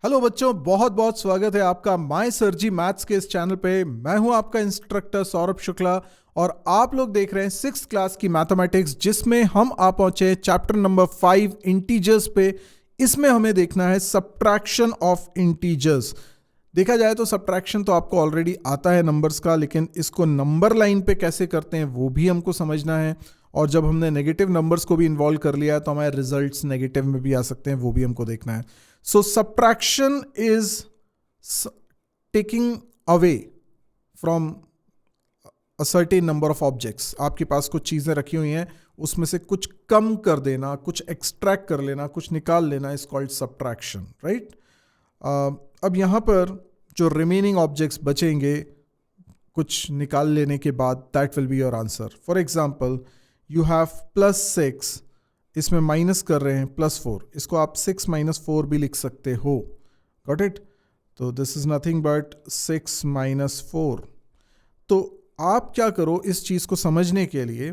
Hello बच्चों, बहुत बहुत स्वागत है आपका माय सरजी मैथ्स के इस चैनल पे। मैं हूं आपका इंस्ट्रक्टर सौरभ शुक्ला और आप लोग देख रहे हैं सिक्स क्लास की मैथमेटिक्स, जिसमें हम आ पहुंचे चैप्टर नंबर 5 इंटीजर्स पे। इसमें हमें देखना है सब्ट्रैक्शन ऑफ इंटीजर्स। देखा जाए तो सब्ट्रैक्शन तो आपको ऑलरेडी आता है नंबर्स का, लेकिन इसको नंबर लाइन पे कैसे करते हैं वो भी हमको समझना है। और जब हमने नेगेटिव नंबर्स को भी इन्वॉल्व कर लिया है तो हमारे रिजल्ट्स नेगेटिव में भी आ सकते हैं, वो भी हमको देखना है। So subtraction is taking away from a certain number of objects. आपके पास कुछ चीज़ें रखी हुई हैं, उसमें से कुछ कम कर देना, कुछ एक्सट्रैक्ट कर लेना, कुछ निकाल लेना इज कॉल्ड सब्ट्रैक्शन, राइट। अब यहाँ पर जो रिमेनिंग ऑब्जेक्ट्स बचेंगे कुछ निकाल लेने के बाद, that will be your answer. For example, you have +6, इसमें माइनस कर रहे हैं +4, इसको आप 6 - 4 भी लिख सकते हो। Got it? तो दिस इज नथिंग बट 6 - 4। तो आप क्या करो, इस चीज़ को समझने के लिए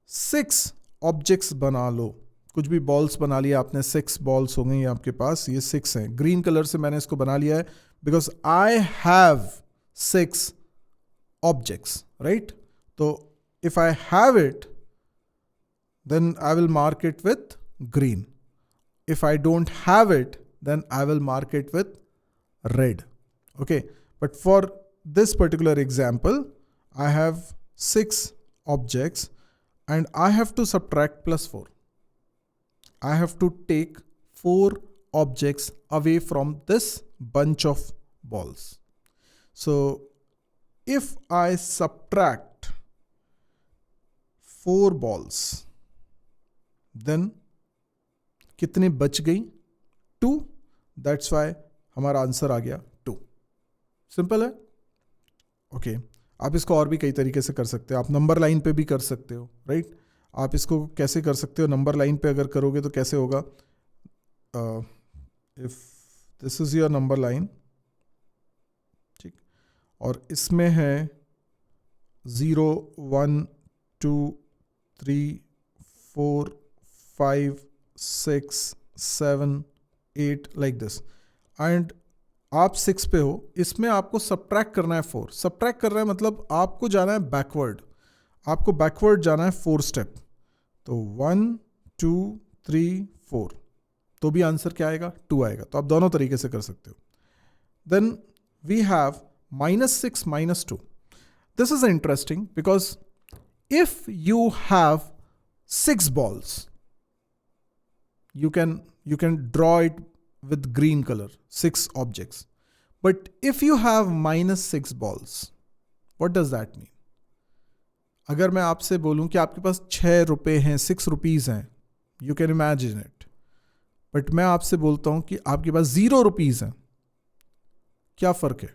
6 ऑब्जेक्ट्स बना लो। कुछ भी बॉल्स बना लिया आपने, 6 बॉल्स हो गई आपके पास, ये 6 हैं। ग्रीन कलर से मैंने इसको बना लिया है because I have 6 objects, right. तो if I have it then I will mark it with green. If I don't have it, then I will mark it with red. Okay, but for this particular example, I have 6 objects and I have to subtract +4. I have to take 4 objects away from this bunch of balls. So if I subtract 4 balls, then कितने बच गई? 2। That's why हमारा answer आ गया 2। Simple है। Okay, आप इसको और भी कई तरीके से कर सकते हो। आप नंबर लाइन पे भी कर सकते हो, राइट। आप इसको कैसे कर सकते हो? नंबर लाइन पे अगर करोगे तो कैसे होगा? If this is your number line, ठीक, और इसमें है 0 1 2 3 4 5 6 7 8 लाइक दिस, एंड आप 6 पे हो। इसमें आपको सब्ट्रैक्ट करना है 4। सब्ट्रैक्ट कर रहा है मतलब आपको जाना है बैकवर्ड, आपको बैकवर्ड जाना है 4 स्टेप। तो 1 2 3 4, तो भी आंसर क्या आएगा? 2 आएगा। तो आप दोनों तरीके से कर सकते हो। Then we have -6 - 2। This is interesting because if you have 6 balls, you can draw it with green color, 6 objects. But if you have -6 balls, what does that mean? अगर मैं आपसे बोलूं कि आपके पास 6 रुपए हैं, 6 रुपीज हैं, you can imagine it. But मैं आपसे बोलता हूं कि आपके पास 0 रुपीज हैं, क्या फर्क है?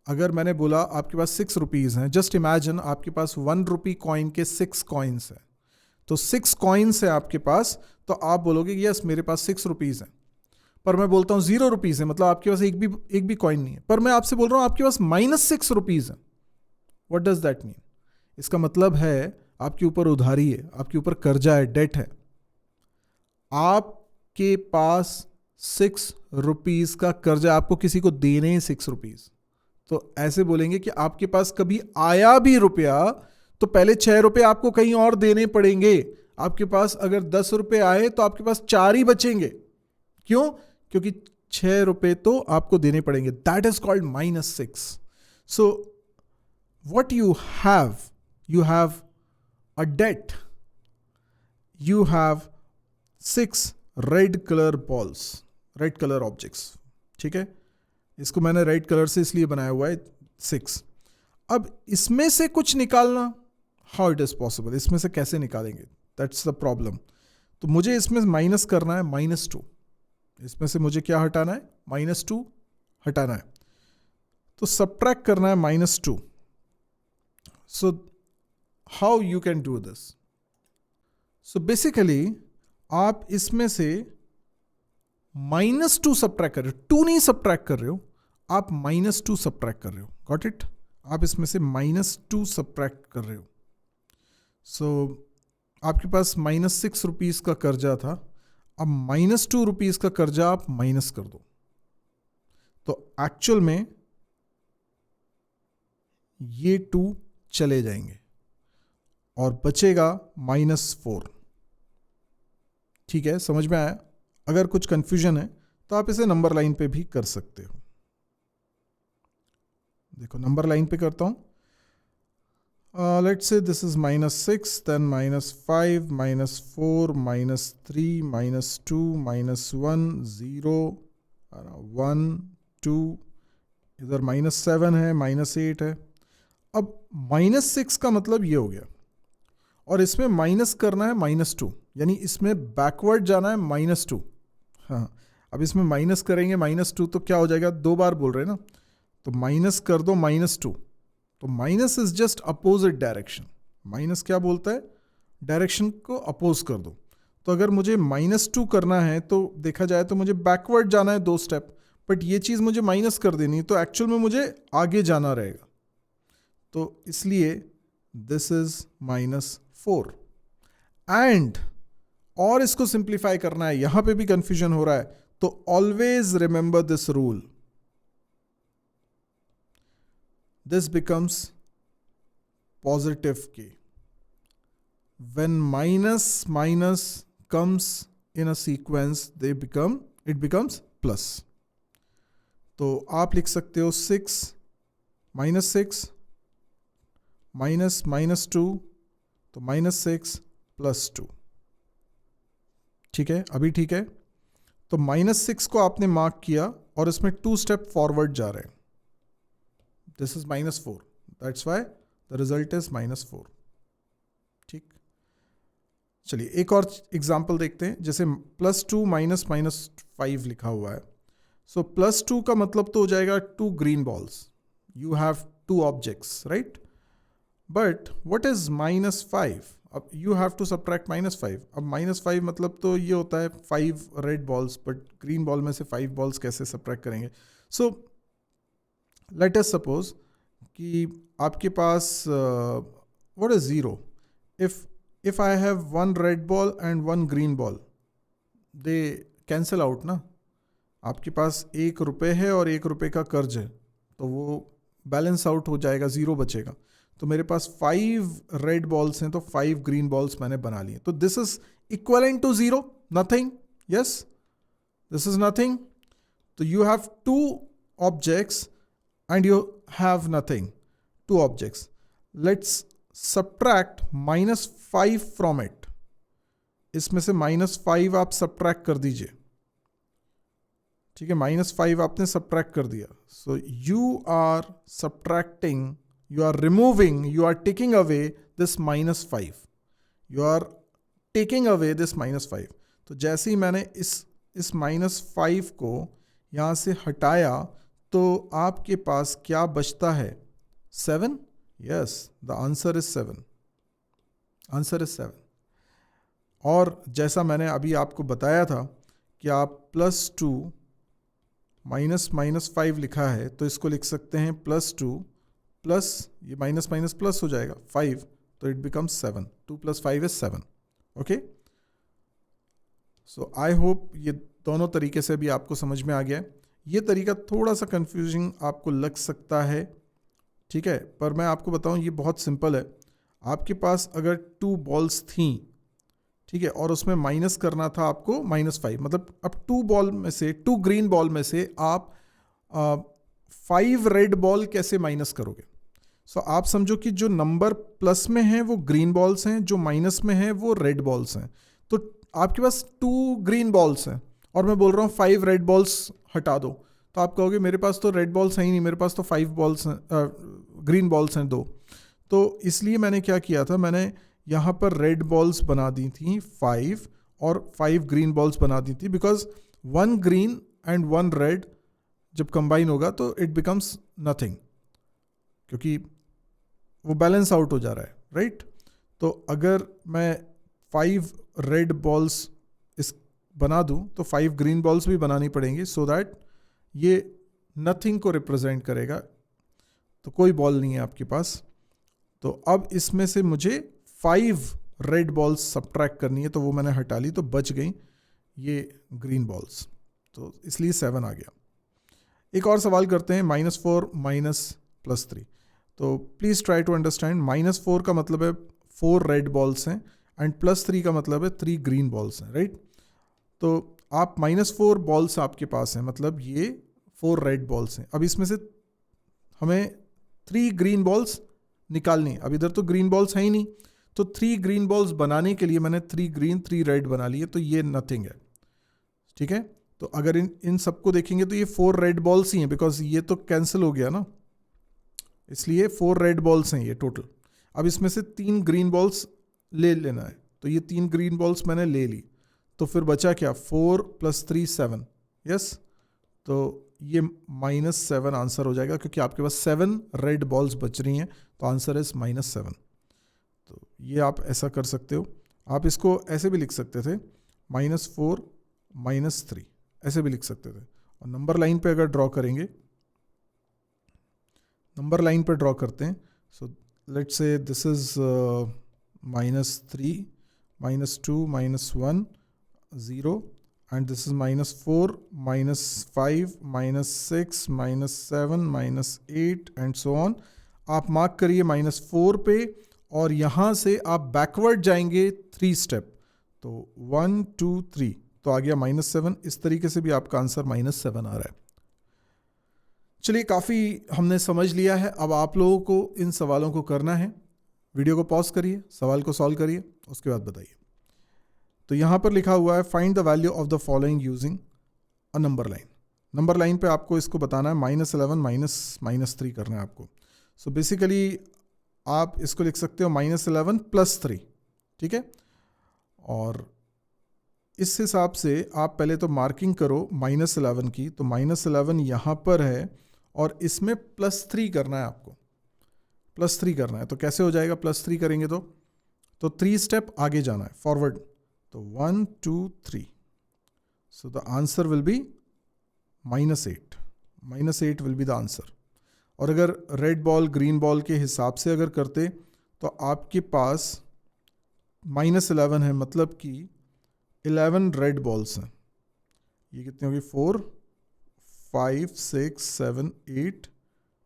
अगर मैंने बोला आपके पास 6 रुपीज हैं, जस्ट इमेजिन आपके पास 1 रुपी कॉइन के 6 कॉइन्स हैं। तो 6 कॉइन्स है आपके पास, तो आप बोलोगे यस मेरे पास 6 रुपीज है। पर मैं बोलता हूं 0 रुपीज है, मतलब आपके पास एक भी कॉइन नहीं है। पर मैं आपसे बोल रहा हूं आपके पास -6 रुपीज है। What does that mean? इसका मतलब है आपके ऊपर उधारी है, आपके ऊपर कर्जा है, डेट है। आपके पास 6 रुपीज का कर्जा, आपको किसी को देने हैं 6 रुपीज। तो ऐसे बोलेंगे कि आपके पास कभी आया भी रुपया तो पहले 6 रुपए आपको कहीं और देने पड़ेंगे। आपके पास अगर 10 रुपए आए तो आपके पास 4 ही बचेंगे। क्यों? क्योंकि 6 रुपए तो आपको देने पड़ेंगे। That is called -6। So what you have a date, you have 6 red colour balls, red colour objects, ठीक है। इसको मैंने रेड कलर से इसलिए बनाया हुआ है 6। अब इसमें से कुछ निकालना, हाउ इट इज पॉसिबल? इसमें से कैसे निकालेंगे? That's the problem. तो मुझे इसमें माइनस करना है -2। इसमें से मुझे क्या हटाना है? -2 हटाना है। तो सब्ट्रैक्ट करना है -2। So how you can do this? So basically आप इसमें से -2 सब्ट्रैक्ट कर रहे हो, 2 नहीं सब्ट्रैक्ट कर रहे हो, आप -2 सब्ट्रैक्ट कर रहे हो। Got it? आप इसमें से -2 सब्ट्रैक्ट कर रहे हो। सो आपके पास -6 रुपीज का कर्जा था, अब -2 रुपीज का कर्जा आप माइनस कर दो। तो एक्चुअल में ये 2 चले जाएंगे और बचेगा -4। ठीक है, समझ में आया? अगर कुछ कंफ्यूजन है तो आप इसे नंबर लाइन पे भी कर सकते हो। देखो नंबर लाइन पे करता हूं। Let's say this is -6, then -5, -4, -3, -2, -1, 0, 1, 2, इधर -7 है, -8 है। अब -6 का मतलब ये हो गया, और इसमें माइनस करना है -2, यानी इसमें बैकवर्ड जाना है -2। हाँ, अब इसमें माइनस करेंगे -2 तो क्या हो जाएगा, 2 बार बोल रहे हैं ना, तो माइनस कर दो -2। तो minus is just opposite direction. Minus क्या बोलता है, डायरेक्शन को अपोज कर दो। तो अगर मुझे -2 करना है तो देखा जाए तो मुझे बैकवर्ड जाना है 2 स्टेप, बट ये चीज़ मुझे माइनस कर देनी है, तो एक्चुअल में मुझे आगे जाना रहेगा। तो इसलिए दिस इज -4। एंड और इसको सिंप्लीफाई करना है, यहां पे भी कंफ्यूजन हो रहा है, तो always remember this rule. This becomes positive k. When minus comes in a sequence, it becomes plus. तो आप लिख सकते हो 6 -6 -2, तो -6 +2। ठीक है, अभी ठीक है। तो -6 को आपने मार्क किया और इसमें 2 स्टेप फॉरवर्ड जा रहे हैं। This is -4. That's why the result is -4. ठीक, चलिए एक और एग्जाम्पल देखते हैं। जैसे +2 -5 लिखा हुआ है, सो +2 का मतलब तो हो जाएगा 2 green balls. You have 2 objects, right? But what is -5? अब you have to subtract -5. अब -5 मतलब तो ये होता है 5 red balls, but green ball में से 5 balls कैसे subtract करेंगे? So let us suppose कि आपके पास what is 0? If I have 1 red ball and 1 green ball, they cancel out ना। आपके पास 1 रुपये है और 1 रुपये का कर्ज है, तो वो बैलेंस आउट हो जाएगा, 0 बचेगा। तो मेरे पास 5 रेड बॉल्स हैं, तो 5 ग्रीन बॉल्स मैंने बना लिए। तो this is equivalent to 0, nothing. Yes, this is nothing. तो you have 2 objects and you have nothing, 2 objects. Let's subtract -5 from it. इसमें से -5 आप subtract कर दीजिए। ठीक है, -5 आपने subtract कर दिया। So you are subtracting, you are removing, you are taking away this -5. You are taking away this -5. तो जैसे ही मैंने इस -5 को यहाँ से हटाया, तो आपके पास क्या बचता है, 7। Yes, the answer is 7। Answer is 7। और जैसा मैंने अभी आपको बताया था कि आप +2 -5 लिखा है, तो इसको लिख सकते हैं +2 प्लस ये माइनस प्लस हो जाएगा 5, तो it becomes 7। 2 + 5 is 7। Okay, so I hope ये दोनों तरीके से भी आपको समझ में आ गया है। ये तरीका थोड़ा सा कंफ्यूजिंग आपको लग सकता है, ठीक है, पर मैं आपको बताऊं ये बहुत सिंपल है। आपके पास अगर 2 बॉल्स थी, ठीक है, और उसमें माइनस करना था आपको -5, मतलब अब 2 ग्रीन बॉल में से आप 5 रेड बॉल कैसे माइनस करोगे। सो आप समझो कि जो नंबर प्लस में है वो ग्रीन बॉल्स हैं, जो माइनस में है वो रेड बॉल्स हैं। तो आपके पास 2 ग्रीन बॉल्स हैं और मैं बोल रहा हूँ 5 रेड बॉल्स हटा दो, तो आप कहोगे मेरे पास तो रेड बॉल्स हैं ही नहीं, मेरे पास तो 5 बॉल्स हैं, ग्रीन बॉल्स हैं 2। तो इसलिए मैंने क्या किया था, मैंने यहाँ पर रेड बॉल्स बना दी थी 5 और 5 ग्रीन बॉल्स बना दी थी, बिकॉज 1 ग्रीन एंड 1 रेड जब कंबाइन होगा तो इट बिकम्स नथिंग, क्योंकि वो बैलेंस आउट हो जा रहा है, राइट। तो अगर मैं 5 रेड बॉल्स इस बना दूं तो 5 ग्रीन बॉल्स भी बनानी पड़ेंगी, सो दैट ये नथिंग को रिप्रेजेंट करेगा। तो कोई बॉल नहीं है आपके पास, तो अब इसमें से मुझे 5 रेड बॉल्स सब्ट्रैक्ट करनी है, तो वो मैंने हटा ली, तो बच गई ये ग्रीन बॉल्स, तो इसलिए 7 आ गया। एक और सवाल करते हैं, -4 माइनस +3। तो प्लीज़ ट्राई टू अंडरस्टैंड, -4 का मतलब है 4 रेड बॉल्स हैं एंड +3 का मतलब है 3 ग्रीन बॉल्स हैं, राइट। तो आप -4 बॉल्स आपके पास हैं, मतलब ये 4 रेड बॉल्स हैं। अब इसमें से हमें 3 ग्रीन बॉल्स निकालनी है। अब इधर तो ग्रीन बॉल्स हैं ही नहीं, तो 3 ग्रीन बॉल्स बनाने के लिए मैंने 3 ग्रीन 3 रेड बना लिए, तो ये नथिंग है, ठीक है। तो अगर इन सबको देखेंगे तो ये 4 रेड बॉल्स ही हैं, बिकॉज ये तो कैंसिल हो गया ना, इसलिए 4 रेड बॉल्स हैं ये टोटल। अब इसमें से 3 ग्रीन बॉल्स ले लेना है, तो ये 3 ग्रीन बॉल्स मैंने ले ली, तो फिर बचा क्या, 4 + 3 7, यस। तो ये -7 आंसर हो जाएगा, क्योंकि आपके पास 7 रेड बॉल्स बच रही हैं, तो आंसर इज -7। तो ये आप ऐसा कर सकते हो। आप इसको ऐसे भी लिख सकते थे, -4 -3, ऐसे भी लिख सकते थे। और नंबर लाइन पे अगर ड्रॉ करेंगे, नंबर लाइन पे ड्रॉ करते हैं, so let's say this is -3 -2 -1 0, and this is -4 -5 -6 -7 -8 and so on। आप मार्क करिए -4 पे, और यहाँ से आप बैकवर्ड जाएंगे 3 स्टेप, तो 1 2 3, तो आ गया -7। इस तरीके से भी आपका आंसर -7 आ रहा है। चलिए, काफ़ी हमने समझ लिया है। अब आप लोगों को इन सवालों को करना है। वीडियो को पॉज करिए, सवाल को सॉल्व करिए, उसके बाद बताइए। तो यहाँ पर लिखा हुआ है, find the value of the following using a number line. Number line पे आपको इसको बताना है, -11 -3 करना है आपको। सो बेसिकली आप इसको लिख सकते हो -11 + 3, ठीक है। और इस हिसाब से आप पहले तो मार्किंग करो -11 की, तो -11 यहाँ पर है, और इसमें +3 करना है आपको, +3 करना है। तो कैसे हो जाएगा, +3 करेंगे तो 3 स्टेप आगे जाना है, फॉरवर्ड। तो 1 2 3, so the answer will be -8। -8 will be the answer. और अगर रेड बॉल ग्रीन बॉल के हिसाब से अगर करते, तो आपके पास -11 है, मतलब कि 11 रेड बॉल्स हैं। ये कितनी होगी, 4 5 6 7 8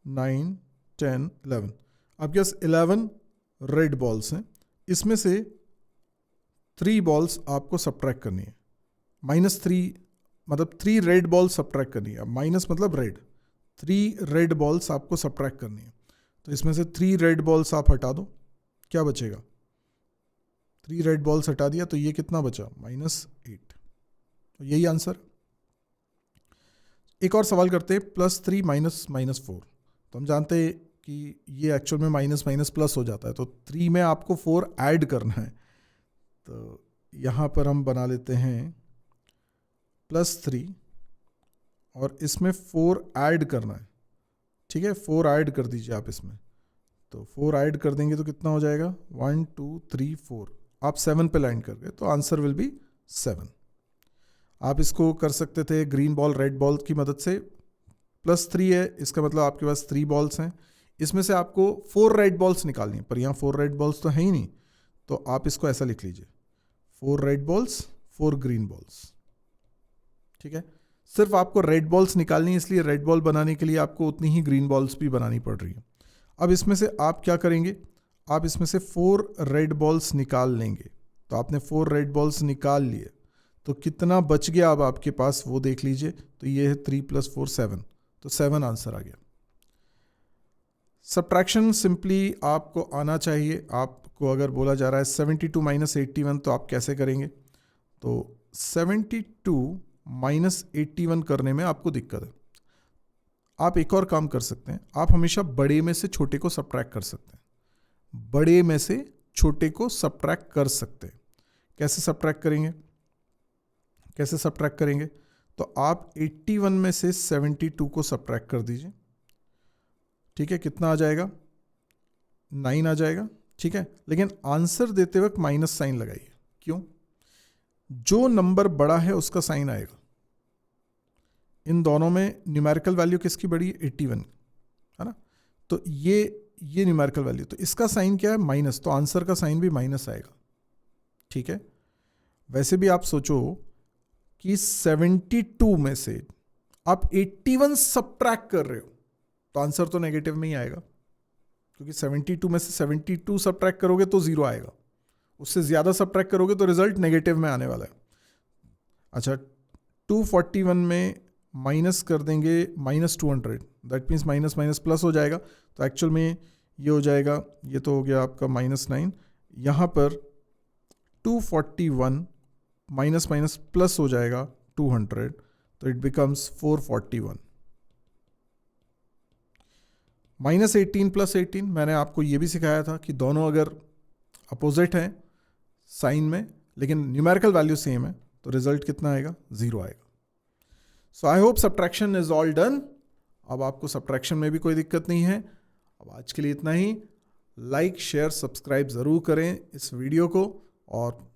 9 10 11। आपके पास 11 रेड बॉल्स हैं। इसमें से 3 बॉल्स आपको सब्ट्रैक्ट करनी है। -3 मतलब 3 रेड बॉल्स सब्ट्रैक्ट करनी है। माइनस मतलब रेड, 3 रेड बॉल्स आपको सब्ट्रैक्ट करनी है। तो इसमें से 3 रेड बॉल्स आप हटा दो, क्या बचेगा, 3 रेड बॉल्स हटा दिया, तो ये कितना बचा, -8। तो यही आंसर। एक और सवाल करते हैं, +3 -4। तो हम जानते हैं कि ये एक्चुअल में माइनस माइनस प्लस हो जाता है, तो 3 में आपको 4 ऐड करना है। तो यहाँ पर हम बना लेते हैं +3, और इसमें 4 ऐड करना है, ठीक है। 4 ऐड कर दीजिए आप इसमें, तो 4 ऐड कर देंगे तो कितना हो जाएगा, 1 2 3 4। आप 7 पे लैंड कर गए, तो आंसर विल बी 7। आप इसको कर सकते थे ग्रीन बॉल रेड बॉल की मदद से। +3 है, इसका मतलब आपके पास 3 बॉल्स हैं। इसमें से आपको 4 रेड बॉल्स निकालनी है, पर यहाँ 4 रेड बॉल्स तो है ही नहीं, तो आप इसको ऐसा लिख लीजिए, 4 रेड बॉल्स 4 ग्रीन बॉल्स, ठीक है। सिर्फ आपको रेड बॉल्स निकालनी है, इसलिए रेड बॉल बनाने के लिए आपको उतनी ही ग्रीन बॉल्स भी बनानी पड़ रही है। अब इसमें से आप क्या करेंगे, आप इसमें से 4 रेड बॉल्स निकाल लेंगे। तो आपने 4 रेड बॉल्स निकाल लिए, तो कितना बच गया अब आपके पास वो देख लीजिए। तो ये है 3 + 4 7, तो 7 आंसर आ गया। सब्ट्रैक्शन सिंपली आपको आना चाहिए। आपको अगर बोला जा रहा है 72 - 81, तो आप कैसे करेंगे, तो 72 - 81 करने में आपको दिक्कत है। आप एक और काम कर सकते हैं, आप हमेशा बड़े में से छोटे को सब्ट्रैक्ट कर सकते हैं। बड़े में से छोटे को सब्ट्रैक्ट कर सकते हैं। कैसे सब्ट्रैक्ट करेंगे, कैसे सब्ट्रैक्ट करेंगे, तो आप 81 में से 72 को सब्ट्रैक्ट कर दीजिए, ठीक है। कितना आ जाएगा, 9 आ जाएगा, ठीक है। लेकिन आंसर देते वक्त माइनस साइन लगाइए। क्यों, जो नंबर बड़ा है उसका साइन आएगा। इन दोनों में न्यूमेरिकल वैल्यू किसकी बड़ी है, 81, है ना। तो ये न्यूमेरिकल वैल्यू, तो इसका साइन क्या है, माइनस, तो आंसर का साइन भी माइनस आएगा, ठीक है। वैसे भी आप सोचो कि 72 में से आप 81 सब्ट्रैक्ट कर रहे हो तो आंसर तो नेगेटिव में ही आएगा, क्योंकि 72 में से 72 सब्ट्रैक्ट करोगे तो 0 आएगा, उससे ज़्यादा सब्ट्रैक्ट करोगे तो रिजल्ट नेगेटिव में आने वाला है। अच्छा, 241 में माइनस कर देंगे -200, that means minus minus plus हो जाएगा, तो एक्चुअल में ये हो जाएगा, ये तो हो गया आपका -9, यहाँ पर 241 माइनस माइनस प्लस हो जाएगा 200, तो इट बिकम्स 441। -18 + 18, मैंने आपको ये भी सिखाया था कि दोनों अगर अपोजिट हैं साइन में लेकिन न्यूमेरिकल वैल्यू सेम है तो रिजल्ट कितना आएगा, 0 आएगा। So I hope subtraction is all done. अब आपको सब्ट्रैक्शन में भी कोई दिक्कत नहीं है। अब आज के लिए इतना ही। लाइक शेयर सब्सक्राइब ज़रूर करें इस वीडियो को, और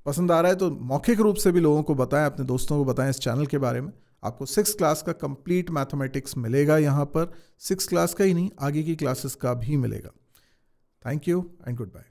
पसंद आ रहा है तो मौखिक रूप से भी लोगों को बताएं, अपने दोस्तों को बताएं इस चैनल के बारे में। आपको 6th क्लास का कंप्लीट मैथमेटिक्स मिलेगा यहाँ पर, 6th क्लास का ही नहीं, आगे की क्लासेस का भी मिलेगा। Thank you and good bye.